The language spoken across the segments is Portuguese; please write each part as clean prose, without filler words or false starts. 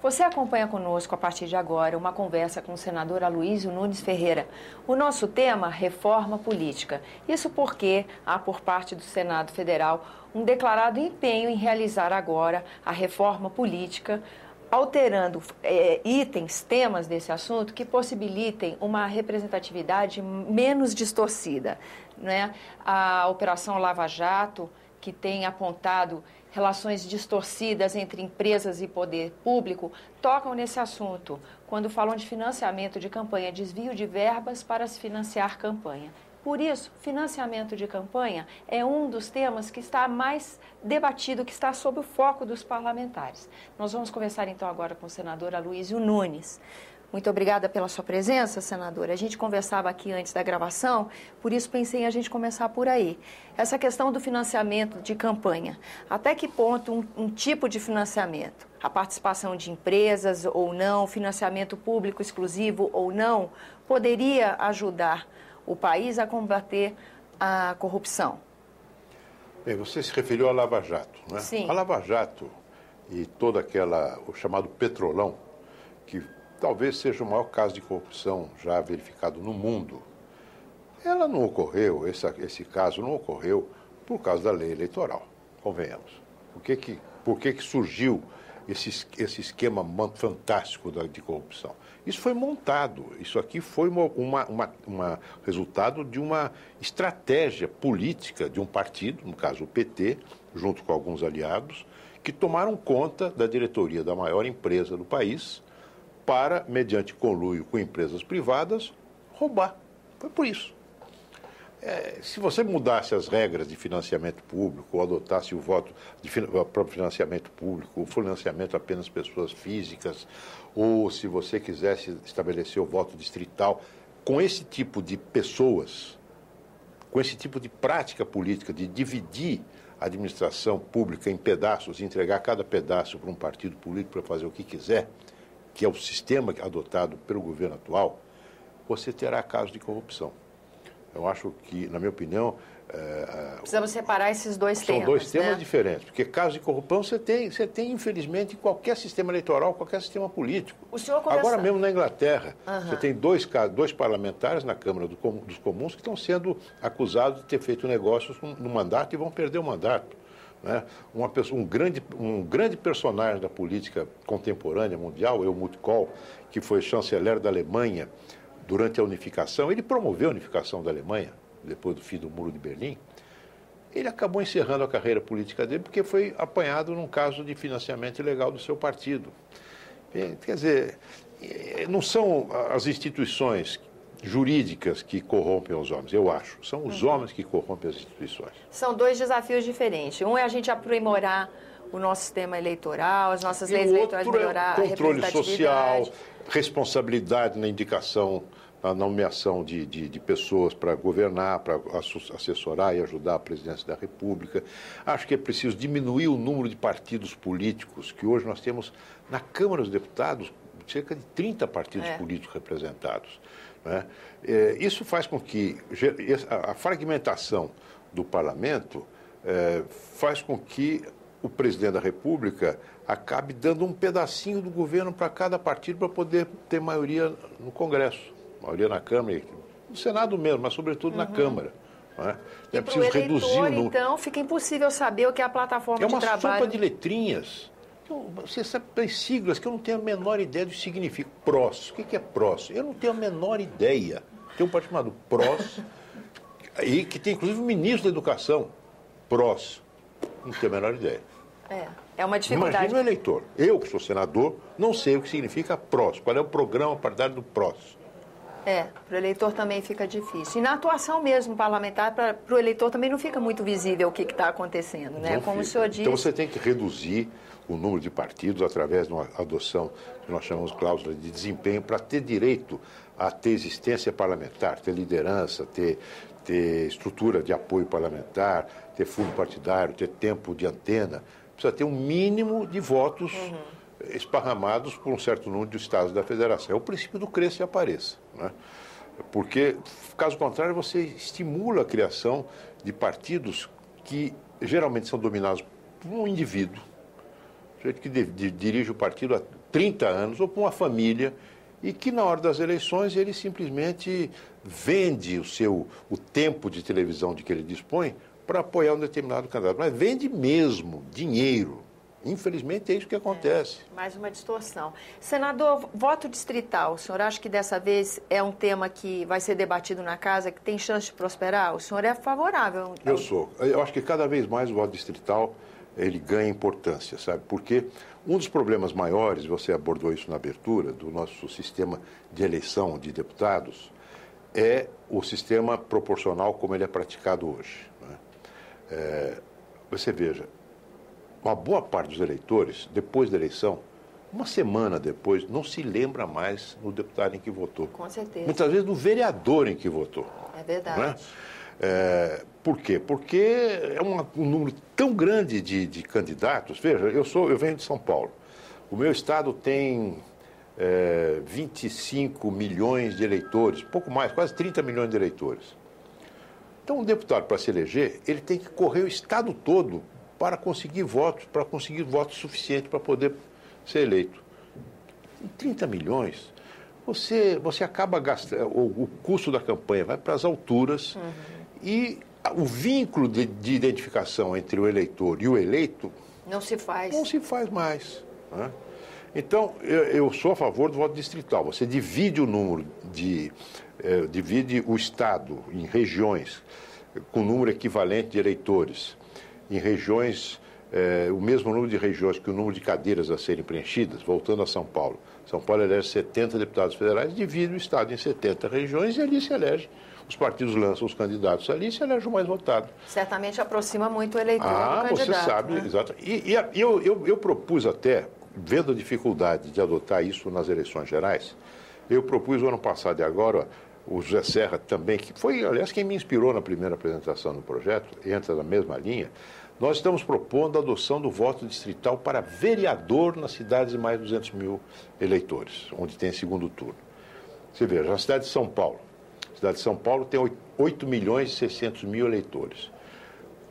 Você acompanha conosco a partir de agora uma conversa com o senador Aloysio Nunes Ferreira. O nosso tema, reforma política. Isso porque há por parte do Senado Federal um declarado empenho em realizar agora a reforma política, alterando itens, temas desse assunto que possibilitem uma representatividade menos distorcida, né? A Operação Lava Jato, que tem apontado relações distorcidas entre empresas e poder público, tocam nesse assunto, quando falam de financiamento de campanha, desvio de verbas para se financiar campanha. Por isso, financiamento de campanha é um dos temas que está mais debatido, que está sob o foco dos parlamentares. Nós vamos conversar então agora com o senador Aloysio Nunes. Muito obrigada pela sua presença, senadora. A gente conversava aqui antes da gravação, por isso pensei em a gente começar por aí. Essa questão do financiamento de campanha. Até que ponto um tipo de financiamento, a participação de empresas ou não, financiamento público exclusivo ou não, poderia ajudar o país a combater a corrupção? Bem, você se referiu à Lava Jato, né? Sim. A Lava Jato e todo o chamado Petrolão, que talvez seja o maior caso de corrupção já verificado no mundo, ela não ocorreu, esse caso não ocorreu por causa da lei eleitoral, convenhamos. Por que surgiu esse esquema fantástico de corrupção? Isso foi montado, isso aqui foi resultado de uma estratégia política de um partido, no caso o PT, junto com alguns aliados, que tomaram conta da diretoria da maior empresa do país para, mediante conluio com empresas privadas, roubar. Foi por isso. Se você mudasse as regras de financiamento público, ou adotasse o voto de próprio financiamento público, o financiamento apenas pessoas físicas, ou se você quisesse estabelecer o voto distrital, com esse tipo de pessoas, com esse tipo de prática política de dividir a administração pública em pedaços, entregar cada pedaço para um partido político para fazer o que quiser, que é o sistema adotado pelo governo atual, você terá casos de corrupção. Eu acho que, na minha opinião... Precisamos separar esses dois temas. São dois temas né? diferentes, porque casos de corrupção você tem, infelizmente, em qualquer sistema eleitoral, qualquer sistema político. O senhor começa... Agora mesmo na Inglaterra, você tem dois parlamentares na Câmara dos Comuns que estão sendo acusados de ter feito negócios no mandato e vão perder o mandato. Né? Um grande personagem da política contemporânea mundial, Helmut Kohl, que foi chanceler da Alemanha durante a unificação, ele promoveu a unificação da Alemanha, depois do fim do Muro de Berlim. Ele acabou encerrando a carreira política dele porque foi apanhado num caso de financiamento ilegal do seu partido. Quer dizer, não são as instituições jurídicas que corrompem os homens, eu acho. São os homens que corrompem as instituições. São dois desafios diferentes. Um é a gente aprimorar o nosso sistema eleitoral, as nossas leis eleitorais, melhorar a controle representatividade. social, responsabilidade na indicação, na nomeação de pessoas para governar, para assessorar e ajudar a presidência da República. Acho que é preciso diminuir o número de partidos políticos, que hoje nós temos na Câmara dos Deputados cerca de 30 partidos políticos representados. Né? Isso faz com que a fragmentação do parlamento faz com que o presidente da República acabe dando um pedacinho do governo para cada partido para poder ter maioria no Congresso, maioria na Câmara, no Senado mesmo, mas sobretudo na Câmara. Não é? E para o eleitor, então, fica impossível saber o que é a plataforma de trabalho. É uma sopa de letrinhas. Você sabe as siglas que eu não tenho a menor ideia do que significa. PROS. O que é PROS? Eu não tenho a menor ideia. Tem um partido chamado PROS, e que tem inclusive o ministro da Educação. PROS. Não tenho a menor ideia. É uma dificuldade. Imagina o eleitor. Eu, que sou senador, não sei o que significa PROS. Qual é o programa partidário do PROS? Para o eleitor também fica difícil. E na atuação mesmo parlamentar, para o eleitor também não fica muito visível o que está acontecendo, né? Como o senhor disse... Então você tem que reduzir o número de partidos através de uma adoção que nós chamamos de cláusula de desempenho para ter direito a ter existência parlamentar, ter liderança, ter estrutura de apoio parlamentar, ter fundo partidário, ter tempo de antena. Precisa ter um mínimo de votos esparramados por um certo número de estados da federação. É o princípio do cresça e apareça. Né? Porque, caso contrário, você estimula a criação de partidos que geralmente são dominados por um indivíduo, o jeito que dirige o partido 30 anos ou para uma família e que na hora das eleições ele simplesmente vende o tempo de televisão de que ele dispõe para apoiar um determinado candidato. Mas vende mesmo dinheiro. Infelizmente é isso que acontece. Mais uma distorção. Senador, voto distrital, o senhor acha que dessa vez é um tema que vai ser debatido na casa, que tem chance de prosperar? O senhor é favorável? Eu sou. Eu acho que cada vez mais o voto distrital ele ganha importância, sabe? Porque um dos problemas maiores, você abordou isso na abertura, do nosso sistema de eleição de deputados, é o sistema proporcional como ele é praticado hoje. Né? Você veja, uma boa parte dos eleitores, depois da eleição, uma semana depois, não se lembra mais do deputado em que votou. Com certeza. Muitas vezes do vereador em que votou. É verdade. Né? Por quê? Porque é um número tão grande de candidatos. Veja, eu venho de São Paulo. O meu estado tem 25 milhões de eleitores, pouco mais, quase 30 milhões de eleitores. Então, um deputado, para se eleger, ele tem que correr o estado todo para conseguir votos suficientes para poder ser eleito. Em 30 milhões, você acaba gastando, o custo da campanha vai para as alturas e o vínculo de identificação entre o eleitor e o eleito não se faz. Não se faz mais. Né? Então, eu sou a favor do voto distrital. Você divide o número divide o Estado em regiões com número equivalente de eleitores, em regiões, o mesmo número de regiões que o número de cadeiras a serem preenchidas, voltando a São Paulo. São Paulo elege 70 deputados federais, divide o Estado em 70 regiões e ali se elege. Os partidos lançam os candidatos ali e se elege o mais votado. Certamente aproxima muito o eleitor do candidato. Você sabe, né? Exato. E eu propus até, vendo a dificuldade de adotar isso nas eleições gerais, eu propus o ano passado e agora o José Serra também, que foi, aliás, quem me inspirou na primeira apresentação do projeto, entra na mesma linha. Nós estamos propondo a adoção do voto distrital para vereador nas cidades de mais de 200 mil eleitores, onde tem segundo turno. Você veja, a cidade de São Paulo. A cidade de São Paulo tem 8 milhões e 600 mil eleitores.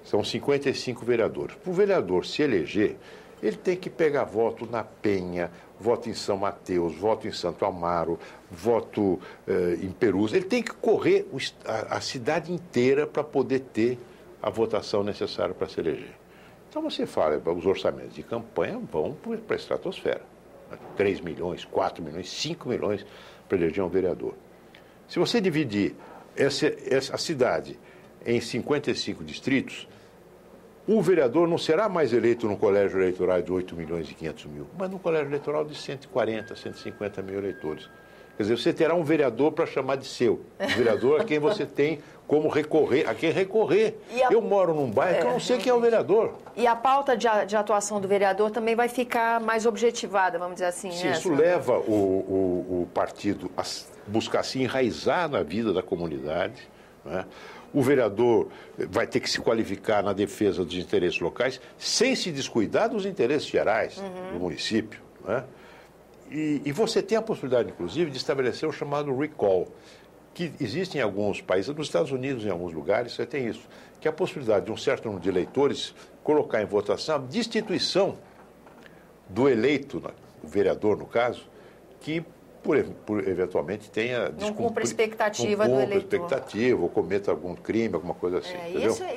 São 55 vereadores. Para o vereador se eleger, ele tem que pegar voto na Penha, voto em São Mateus, voto em Santo Amaro, voto em Perus. Ele tem que correr a cidade inteira para poder ter a votação necessária para se eleger. Então você fala, os orçamentos de campanha vão para a estratosfera. 3 milhões, 4 milhões, 5 milhões para eleger um vereador. Se você dividir essa cidade em 55 distritos, o vereador não será mais eleito num colégio eleitoral de 8 milhões e 500 mil, mas num colégio eleitoral de 140, 150 mil eleitores. Quer dizer, você terá um vereador para chamar de seu. Um vereador a quem você tem como recorrer, a quem recorrer. Eu moro num bairro que eu não sei quem é o vereador. E a pauta de atuação do vereador também vai ficar mais objetivada, vamos dizer assim. Sim, isso leva o partido a buscar se enraizar na vida da comunidade, né? O vereador vai ter que se qualificar na defesa dos interesses locais, sem se descuidar dos interesses gerais do município. Né? E você tem a possibilidade, inclusive, de estabelecer o chamado recall, que existe em alguns países, nos Estados Unidos, em alguns lugares, você tem isso, que é a possibilidade de um certo número de eleitores colocar em votação a destituição do eleito, o vereador, no caso, que eventualmente tenha... Não cumpre a expectativa do eleitor. Não cumpre a expectativa, ou cometa algum crime, alguma coisa assim.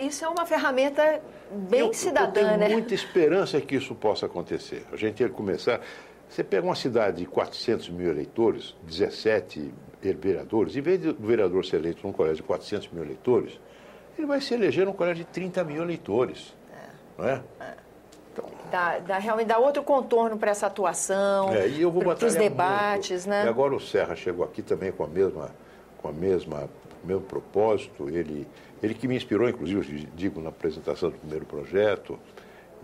Isso é uma ferramenta bem cidadã, né? Eu tenho muita esperança que isso possa acontecer. A gente ia começar... Você pega uma cidade de 400 mil eleitores, 17 vereadores, em vez do vereador ser eleito num colégio de 400 mil eleitores, ele vai se eleger num colégio de 30 mil eleitores. Não é? Então, realmente dá outro contorno para essa atuação, para os debates, né? E agora o Serra chegou aqui também com o mesmo propósito, ele que me inspirou, inclusive, digo, na apresentação do primeiro projeto.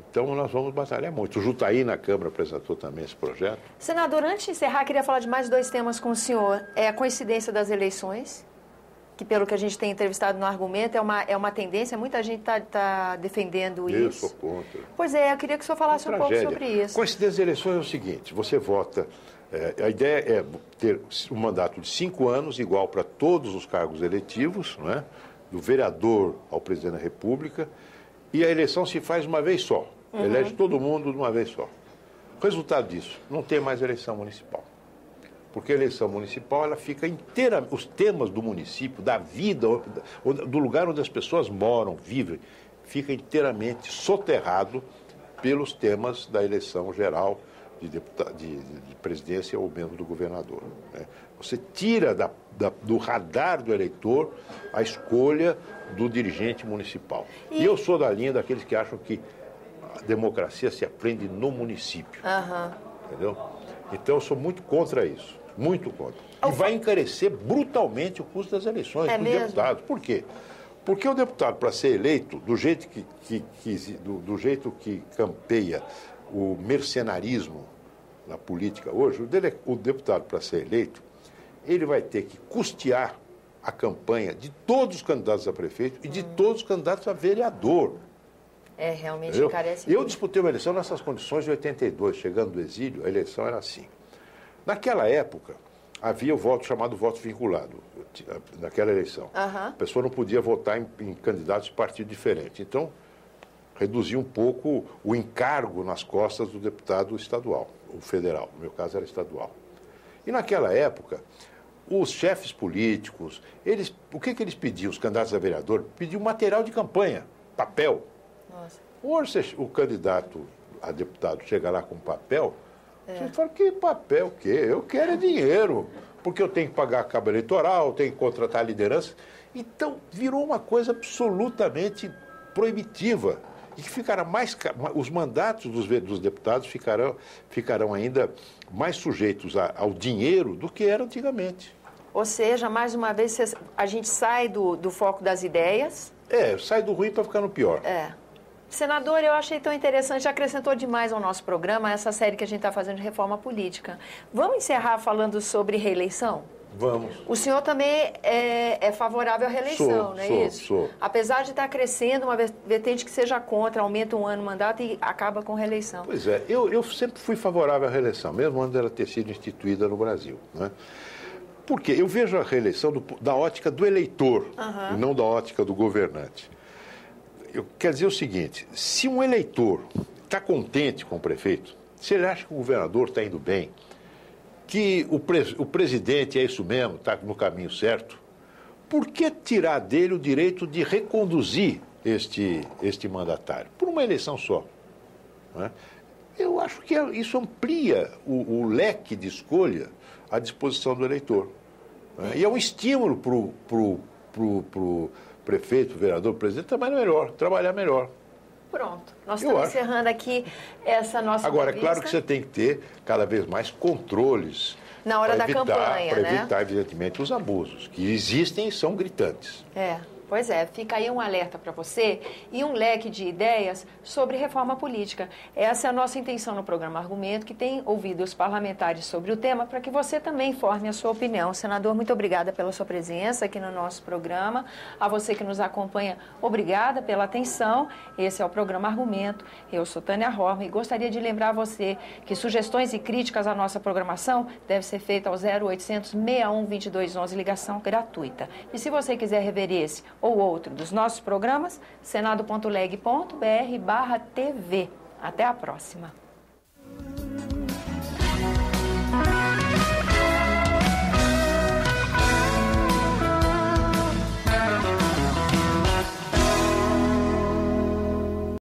Então, nós vamos batalhar muito. O Jutaí, na Câmara, apresentou também esse projeto. Senador, antes de encerrar, queria falar de mais 2 temas com o senhor. É a coincidência das eleições, que, pelo que a gente tem entrevistado no argumento, é uma tendência. Muita gente está defendendo isso. Eu sou contra. Pois é, eu queria que o senhor falasse um pouco sobre isso. Coincidência das eleições é o seguinte, você vota... a ideia é ter um mandato de 5 anos, igual para todos os cargos eletivos, né? Do vereador ao presidente da República, e a eleição se faz uma vez só. Elege todo mundo de uma vez só. O resultado disso, não tem mais eleição municipal. Porque a eleição municipal, ela fica inteira, os temas do município, da vida, do lugar onde as pessoas moram, vivem, fica inteiramente soterrado pelos temas da eleição geral de presidência ou mesmo do governador, né? Você tira do radar do eleitor a escolha do dirigente municipal. E eu sou da linha daqueles que acham que a democracia se aprende no município. Entendeu? Então, eu sou muito contra isso. Muito contra. E vai encarecer brutalmente o custo das eleições dos deputados. Por quê? Porque o deputado, para ser eleito, do jeito que campeia o mercenarismo na política hoje, o deputado, para ser eleito, ele vai ter que custear a campanha de todos os candidatos a prefeito e de todos os candidatos a vereador. Realmente encarece. Eu disputei uma eleição nessas condições de 82, chegando do exílio, a eleição era assim. Naquela época, havia o voto chamado voto vinculado, naquela eleição. A pessoa não podia votar em candidatos de partido diferente. Então, reduzia um pouco o encargo nas costas do deputado estadual, o federal. No meu caso, era estadual. E naquela época, os chefes políticos, o que eles pediam, os candidatos a vereador? Pediam material de campanha, papel. Hoje, o candidato a deputado chega lá com papel, você fala, que papel o quê? Eu quero é dinheiro, porque eu tenho que pagar a cabo eleitoral, tenho que contratar a liderança. Então, virou uma coisa absolutamente proibitiva. E que ficará os mandatos dos deputados ficarão ainda mais sujeitos ao dinheiro do que era antigamente. Ou seja, mais uma vez, a gente sai do foco das ideias. Sai do ruim para ficar no pior. Senador, eu achei tão interessante, acrescentou demais ao nosso programa essa série que a gente está fazendo de reforma política. Vamos encerrar falando sobre reeleição? Vamos. O senhor também é favorável à reeleição, não é isso? Sou. Apesar de estar crescendo, uma vertente que seja contra, aumenta um ano o mandato e acaba com reeleição. Pois é, eu sempre fui favorável à reeleição, mesmo antes dela ter sido instituída no Brasil, né? Porque eu vejo a reeleição da ótica do eleitor, e não da ótica do governante. Eu quero dizer o seguinte, se um eleitor está contente com o prefeito, se ele acha que o governador está indo bem, que o presidente é isso mesmo, está no caminho certo, por que tirar dele o direito de reconduzir este mandatário? Por uma eleição só, né? Eu acho que isso amplia o leque de escolha à disposição do eleitor, né? E é um estímulo para o prefeito, vereador, presidente trabalhar melhor. Pronto. Nós estamos encerrando aqui essa nossa Agora, entrevista. é claro que você tem que ter cada vez mais controles na hora da campanha, para evitar, evidentemente, os abusos, que existem e são gritantes. Pois é, fica aí um alerta para você e um leque de ideias sobre reforma política. Essa é a nossa intenção no programa Argumento, que tem ouvido os parlamentares sobre o tema, para que você também forme a sua opinião. Senador, muito obrigada pela sua presença aqui no nosso programa. A você que nos acompanha, obrigada pela atenção. Esse é o programa Argumento. Eu sou Tânia Horma e gostaria de lembrar a você que sugestões e críticas à nossa programação devem ser feitas ao 0800 61 2211, ligação gratuita. E se você quiser rever esse ou outro dos nossos programas, senado.leg.br/TV. Até a próxima.